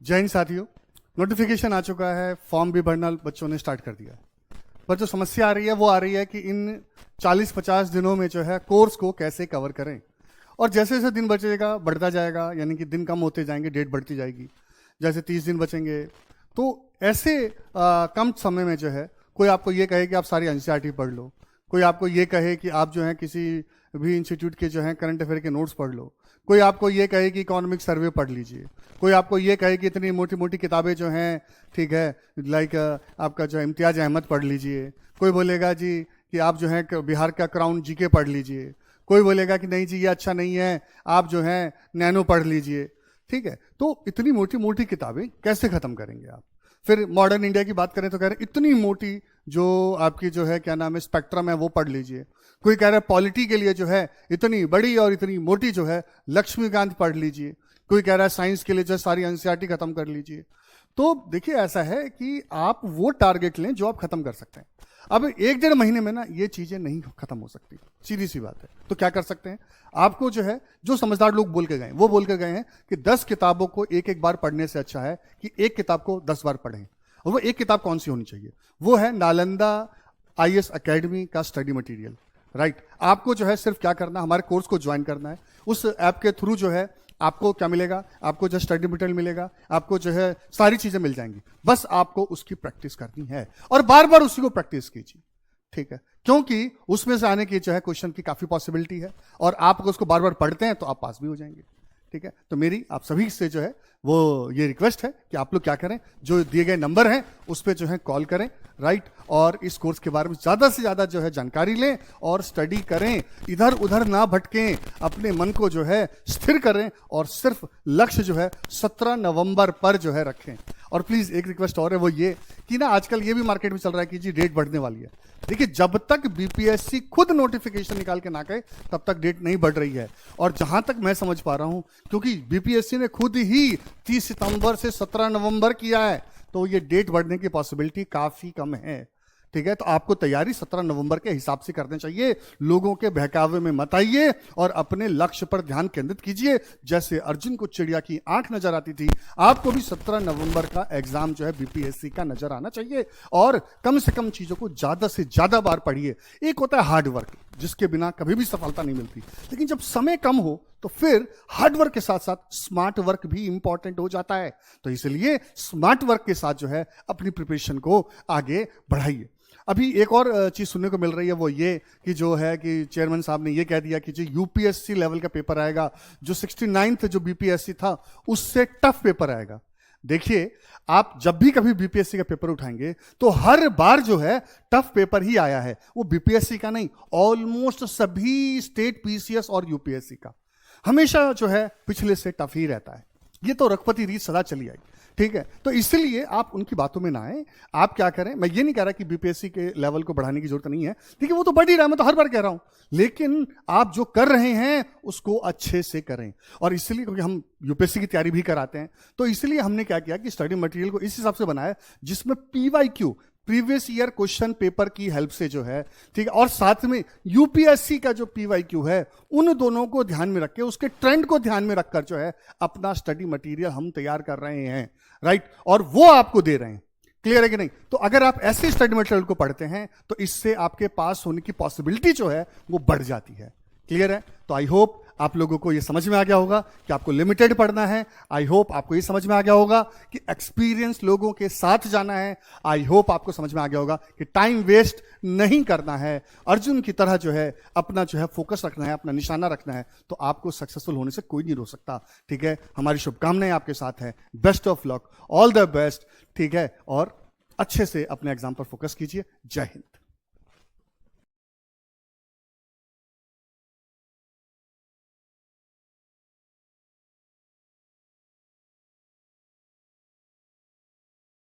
जय हिंद साथियों, नोटिफिकेशन आ चुका है, फॉर्म भी भरना बच्चों ने स्टार्ट कर दिया है। पर जो समस्या आ रही है वो आ रही है कि इन 40-50 दिनों में जो है कोर्स को कैसे कवर करें। और जैसे जैसे दिन बचेगा बढ़ता जाएगा, यानी कि दिन कम होते जाएंगे, डेट बढ़ती जाएगी। जैसे 30 दिन बचेंगे तो ऐसे कम समय में जो है कोई आपको ये कहे कि आप सारी एनसीईआरटी पढ़ लो, कोई आपको ये कहे कि आप जो है किसी भी इंस्टीट्यूट के जो है करंट अफेयर के नोट्स पढ़ लो, कोई आपको ये कहे कि इकोनॉमिक सर्वे पढ़ लीजिए, कोई आपको ये कहे कि इतनी मोटी मोटी किताबें जो हैं, ठीक है, लाइक आपका जो इम्तियाज अहमद पढ़ लीजिए, कोई बोलेगा जी कि आप जो है बिहार का क्राउन जीके पढ़ लीजिए, कोई बोलेगा कि नहीं जी ये अच्छा नहीं है, आप जो है नैनो पढ़ लीजिए। ठीक है, तो इतनी मोटी मोटी किताबें कैसे खत्म करेंगे आप? फिर मॉडर्न इंडिया की बात करें तो कह रहे इतनी मोटी जो आपकी जो है क्या नाम है स्पेक्ट्रम है वो पढ़ लीजिए। कोई कह रहा है पॉलिटी के लिए जो है इतनी बड़ी और इतनी मोटी जो है लक्ष्मीकांत पढ़ लीजिए। कोई कह रहा है साइंस के लिए जो सारी एनसीईआरटी खत्म कर लीजिए। तो देखिए ऐसा है कि आप वो टारगेट लें जो आप खत्म कर सकते हैं। अब 1-1.5 महीने में ना ये चीजें नहीं खत्म हो सकती, सीधी सी बात है। तो क्या कर सकते हैं? आपको जो है जो समझदार लोग बोल के गए वो बोल के गए हैं कि 10 किताबों को एक एक बार पढ़ने से अच्छा है कि एक किताब को 10 बार पढ़ें। और वो एक किताब कौन सी होनी चाहिए? वो है नालंदा आईएएस एकेडमी का स्टडी मटेरियल। राइट, आपको जो है सिर्फ क्या करना, हमारे कोर्स को ज्वाइन करना है। उस ऐप के थ्रू जो है आपको क्या मिलेगा, आपको जो स्टडी मटेरियल मिलेगा, आपको जो है सारी चीजें मिल जाएंगी। बस आपको उसकी प्रैक्टिस करनी है और बार बार उसी को प्रैक्टिस कीजिए। ठीक है, क्योंकि उसमें से आने की जो है क्वेश्चन की काफी पॉसिबिलिटी है और आप अगर उसको बार बार पढ़ते हैं तो आप पास भी हो जाएंगे। ठीक है, तो मेरी आप सभी से जो है वो ये रिक्वेस्ट है कि आप लोग क्या करें, जो दिए गए नंबर हैं उस पर जो है कॉल करें। राइट, और इस कोर्स के बारे में ज्यादा से ज्यादा जो है जानकारी लें और स्टडी करें, इधर उधर ना भटकें, अपने मन को जो है स्थिर करें और सिर्फ लक्ष्य जो है 17 नवंबर पर जो है रखें। और प्लीज एक रिक्वेस्ट और है, वो ये कि ना आजकल ये भी मार्केट में चल रहा है कि जी डेट बढ़ने वाली है। देखिए, जब तक बीपीएससी खुद नोटिफिकेशन निकाल के ना कहे तब तक डेट नहीं बढ़ रही है। और जहां तक मैं समझ पा रहा हूं, क्योंकि बीपीएससी ने खुद ही 30 सितंबर से 17 नवंबर किया है, तो ये डेट बढ़ने की पॉसिबिलिटी काफी कम है। ठीक है, तो आपको तैयारी 17 नवंबर के हिसाब से करनी चाहिए। लोगों के बहकावे में मत आइए और अपने लक्ष्य पर ध्यान केंद्रित कीजिए। जैसे अर्जुन को चिड़िया की आंख नजर आती थी, आपको भी 17 नवंबर का एग्जाम जो है बीपीएससी का नजर आना चाहिए। और कम से कम चीजों को ज्यादा से ज्यादा बार पढ़िए। एक होता है हार्ड वर्क, जिसके बिना कभी भी सफलता नहीं मिलती, लेकिन जब समय कम हो तो फिर हार्ड वर्क के साथ साथ स्मार्ट वर्क भी इंपॉर्टेंट हो जाता है। तो इसलिए स्मार्ट वर्क के साथ जो है अपनी प्रिपरेशन को आगे बढ़ाइए। अभी एक और चीज सुनने को मिल रही है, वो ये कि जो है कि चेयरमैन साहब ने ये कह दिया कि जो यूपीएससी लेवल का पेपर आएगा, जो 69th जो बीपीएससी था उससे टफ पेपर आएगा। देखिए, आप जब भी कभी बीपीएससी का पेपर उठाएंगे तो हर बार जो है टफ पेपर ही आया है। वो बीपीएससी का नहीं, ऑलमोस्ट सभी स्टेट पीसीएस और यूपीएससी का हमेशा जो है पिछले से टफ ही रहता है। ये तो रघुपति रीत सदा चली आई। ठीक है, तो इसलिए आप उनकी बातों में ना आए। आप क्या करें, मैं ये नहीं कह रहा कि बीपीएससी के लेवल को बढ़ाने की जरूरत नहीं है, ठीक है, वो तो बढ़ ही रहा है, मैं तो हर बार कह रहा हूं। लेकिन आप जो कर रहे हैं उसको अच्छे से करें। और इसलिए क्योंकि हम यूपीएससी की तैयारी भी कराते हैं, तो इसलिए हमने क्या किया कि स्टडी मटेरियल को इस हिसाब से बनाया जिसमें PYQ, previous year question paper की हेल्प से जो है, ठीक है, और साथ में यूपीएससी का जो पीवाईक्यू है, उन दोनों को ध्यान में रख के, उसके ट्रेंड को ध्यान में रखकर जो है अपना स्टडी मटेरियल हम तैयार कर रहे हैं। राइट, और वो आपको दे रहे हैं। क्लियर है कि नहीं? तो अगर आप ऐसे स्टडी मटेरियल को पढ़ते हैं तो इससे आपके पास होने की पॉसिबिलिटी जो है वो बढ़ जाती है। क्लियर है? तो आई होप आप लोगों को ये समझ में आ गया होगा कि आपको लिमिटेड पढ़ना है। आई होप आपको ये समझ में आ गया होगा कि एक्सपीरियंस लोगों के साथ जाना है। आई होप आपको समझ में आ गया होगा कि टाइम वेस्ट नहीं करना है। अर्जुन की तरह जो है अपना जो है फोकस रखना है, अपना निशाना रखना है, तो आपको सक्सेसफुल होने से कोई नहीं रोक सकता। ठीक है, हमारी शुभकामनाएं आपके साथ है। Best of luck, all the best. ठीक है, और अच्छे से अपने एग्जाम पर फोकस कीजिए। जय हिंद।